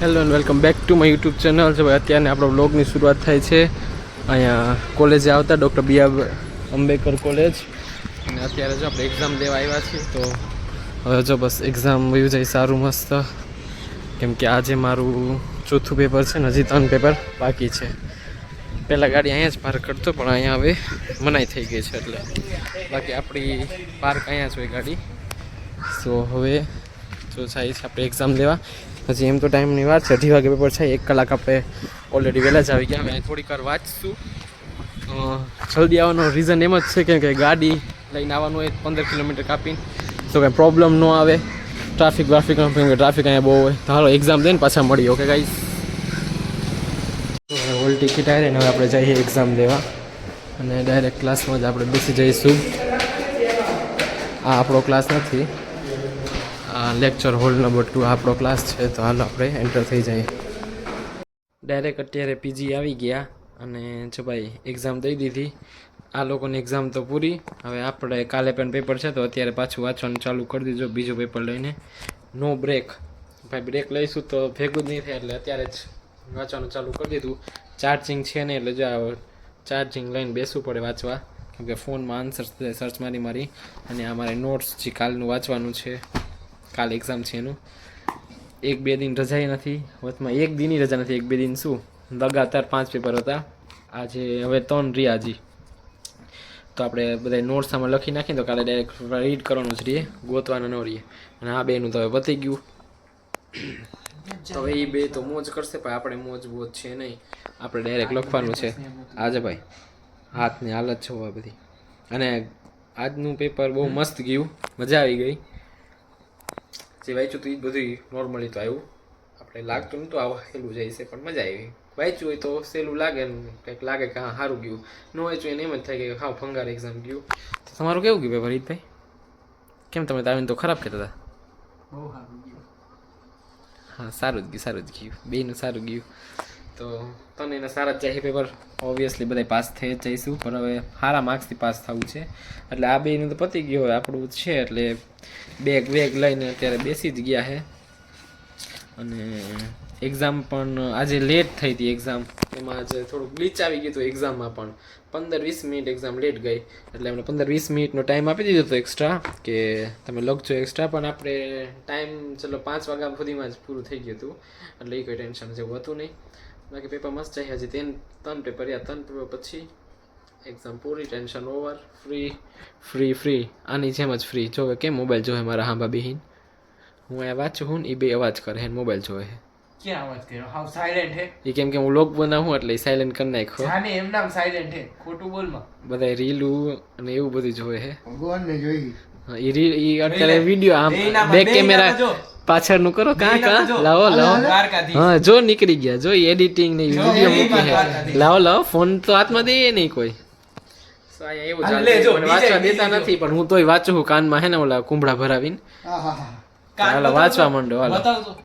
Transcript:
Hello and welcome back to my YouTube channel છે. ભાઈ અત્યારે આપણો બ્લોગની શરૂઆત થાય છે અહીંયા કોલેજે આવતા ડૉક્ટર બી.આર. આંબેડકર કોલેજ. અને અત્યારે જો આપણે એક્ઝામ દેવા આવ્યા છીએ. તો હવે જો બસ એક્ઝામ વયું જાય સારું મસ્ત, કેમ કે આજે મારું ચોથું પેપર છે ને હજી 3 પેપર બાકી છે. પહેલાં ગાડી અહીંયા જ પાર્ક કરતો, પણ અહીંયા હવે મનાઈ થઈ ગઈ છે, એટલે બાકી આપણી પાર્ક અહીંયા જ હોય ગાડી. સો હવે જો જાય છે આપણે એક્ઝામ દેવા. હજી એમ તો ટાઈમની વાત છે, 2 વાગે પેપર છે. 1 કલાક આપણે ઓલરેડી વહેલા જ આવી ગયા. હવે થોડીક વાર વાંચશું. જલ્દી આવવાનો રીઝન એમ જ છે કેમ કે ગાડી લઈને આવવાનું હોય 15 કિલોમીટર કાપીને, તો કંઈ પ્રોબ્લેમ ન આવે ટ્રાફિક ટ્રાફિક અહીંયા બહુ હોય. તો હાલો એક્ઝામ દઈને પાછા મળીએ. ઓકે ગાઈસ, હોલ ટિકિટ આવી ને હવે આપણે જઈએ એક્ઝામ દેવા અને ડાયરેક્ટ ક્લાસમાં જ આપણે બેસી જઈશું. આ આપણો ક્લાસ નથી, આ લેક્ચર હોલ નંબર 2 આપણો ક્લાસ છે. તો હાલ આપણે એન્ટર થઈ જઈએ. ડાયરેક્ટ અત્યારે પીજી આવી ગયા અને જો ભાઈ એક્ઝામ દઈ દીધી. આ લોકોની એક્ઝામ તો પૂરી. હવે આપણે કાલે પણ પેપર છે, તો અત્યારે પાછું વાંચવાનું ચાલુ કરી દીધું બીજું પેપર લઈને. નો બ્રેક ભાઈ, બ્રેક લઈશું તો ભેગું જ નહીં થાય, એટલે અત્યારે જ વાંચવાનું ચાલુ કરી દીધું. ચાર્જિંગ છે ને, એટલે જો ચાર્જિંગ લઈને બેસવું પડે વાંચવા, કેમ કે ફોનમાં આન્સર સર્ચ મારી અને અમારે નોટ્સ જે કાલનું વાંચવાનું છે, કાલ એક્ઝામ છે એનું. 1-2 દિન રજા નથી વચમાં, 1 દિનની રજા નથી. 1-2 દિન શું, લગાતાર 5 પેપર હતા. આજે હવે 3 રહ્યા હજી. તો આપણે બધા નોટ્સ આમાં લખી નાખીએ તો કાલે ડાયરેક્ટ રીડ કરવાનું જ રહીએ, ગોતવાના ન રહીએ. અને આ બેનું તો હવે પતી ગયું. હવે એ બે તો મોજ કરશે, પણ આપણે મોજ છે નહીં. આપણે ડાયરેક્ટ લખવાનું છે આજે. ભાઈ હાથની હાલત છે આ બધી. અને આજનું પેપર બહુ મસ્ત ગયું, મજા આવી ગઈ. જે વાંચ્યું હતું એ બધું નોર્મલી તો આવ્યું. આપણે લાગતું નહોતું આવું સહેલું જાય છે, પણ મજા આવી. વાંચ્યું હોય તો સહેલું લાગે ને કંઈક લાગે કે હા સારું ગયું. ન વાંચ્યું એને એમ જ થાય કે હા ફંગાર એક્ઝામ ગયું. તો તમારું કેવું ગયું પેપર ઈદભાઈ? કેમ તમે આવીને તો ખરાબ કહેતા હતા? બહુ સારું ગયું. હા સારું જ ગયું. બેનું સારું ગયું. તો તને એના સારા જ જાય પેપર. ઓબ્વિયસલી બધા પાસ થઈ જ જઈશું, પણ હવે સારા માર્ક્સથી પાસ થવું છે. એટલે આ બેનું તો પતી ગયું, હવે આપણું છે. એટલે બેગ લઈને અત્યારે બેસી જ ગયા છે. અને એક્ઝામ પણ આજે લેટ થઈ હતી. એક્ઝામ એમાં આજે થોડુંક ગ્લિચ આવી ગયું હતું. એક્ઝામમાં પણ 15-20 મિનિટ એક્ઝામ લેટ ગઈ, એટલે એમને 15-20 મિનિટનો ટાઈમ આપી દીધો હતો એક્સ્ટ્રા, કે તમે લખજો એક્સ્ટ્રા. પણ આપણે ટાઈમ ચલો 5 વાગ્યા સુધીમાં જ પૂરું થઈ ગયું હતું, એટલે એ કોઈ ટેન્શન જેવું હતું નહીં. બાકી પેપર મસ્ત જાય. હજી 3 પેપર રહ્યા. 3 પેપર પછી એક્ઝામ પૂરી, ટેન્શન ઓવર. ફ્રી આની જેમ જ ફ્રી. જોવે કેમ મોબાઈલ જોવે મારા હાંભા બેહીન. હું અહીંયા વાંચું હું ને એ બે અવાજ કરે ને મોબાઈલ જોવે છે. ક્યાં અવાજ કર્યો? હાવ સાયલેન્ટ હે. એ કેમ કે હું લોક બનાવું એટલે સાયલેન્ટ કરી નાખ્યો. જાને એમ નામ સાયલેન્ટ હે, ખોટું બોલમાં. બધા રીલું અને એવું બધું જોવે છે. ભગવાન ને જોઈ. એ અત્યારે વિડીયો આમ બેક કેમેરા પાછળનું કરો. કાં લાવો હા જો નીકળી ગયા. જો એડિટિંગ ને વિડીયો મૂકી છે. લાવો ફોન તો હાથમાં દે નહીં કોઈ. એવું ચાલે, વાંચવા દેતા નથી, પણ હું તોય વાંચું કાનમાં હે ને ઓલા કુંભળા ભરાવીને. હાલો વાંચવા માંડો હાલો.